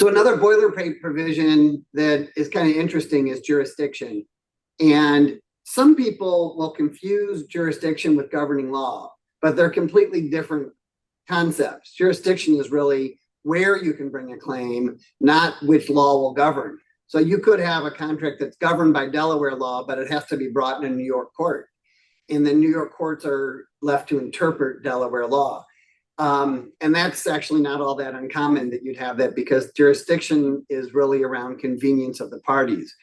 So another boilerplate provision that is kind of interesting is jurisdiction. And some people will confuse jurisdiction with governing law, but they're completely different concepts. Jurisdiction is really where you can bring a claim, not which law will govern. So you could have a contract that's governed by Delaware law, but it has to be brought in a New York court. And then New York courts are left to interpret Delaware law. And that's actually not all that uncommon that you'd have that, because jurisdiction is really around convenience of the parties.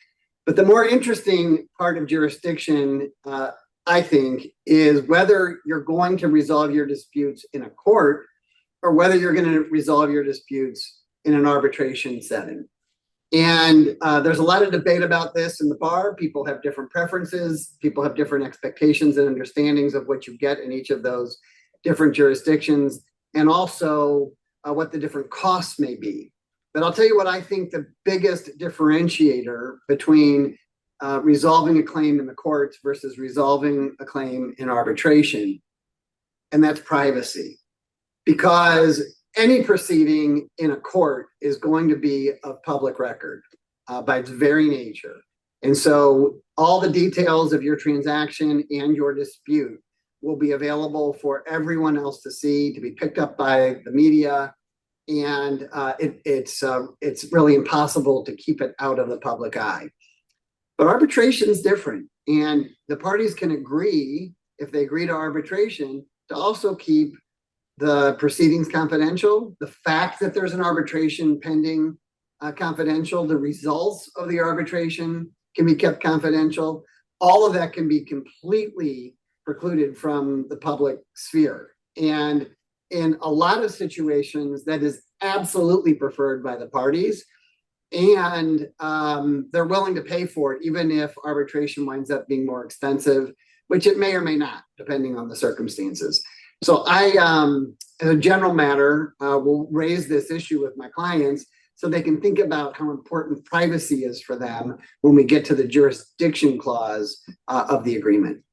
But the more interesting part of jurisdiction, I think, is whether you're going to resolve your disputes in a court or whether you're going to resolve your disputes in an arbitration setting. And there's a lot of debate about this in the bar. People have different preferences. People have different expectations and understandings of what you get in each of those different jurisdictions, and also what the different costs may be. But I'll tell you what I think the biggest differentiator between resolving a claim in the courts versus resolving a claim in arbitration, and that's privacy. Because any proceeding in a court is going to be of public record by its very nature. And so all the details of your transaction and your dispute will be available for everyone else to see, to be picked up by the media. And it's really impossible to keep it out of the public eye. But arbitration is different. And the parties can agree, if they agree to arbitration, to also keep the proceedings confidential, the fact that there's an arbitration pending confidential, the results of the arbitration can be kept confidential. All of that can be completely precluded from the public sphere. And in a lot of situations, that is absolutely preferred by the parties. And they're willing to pay for it, even if arbitration winds up being more expensive, which it may or may not, depending on the circumstances. So I, as a general matter, will raise this issue with my clients so they can think about how important privacy is for them when we get to the jurisdiction clause of the agreement.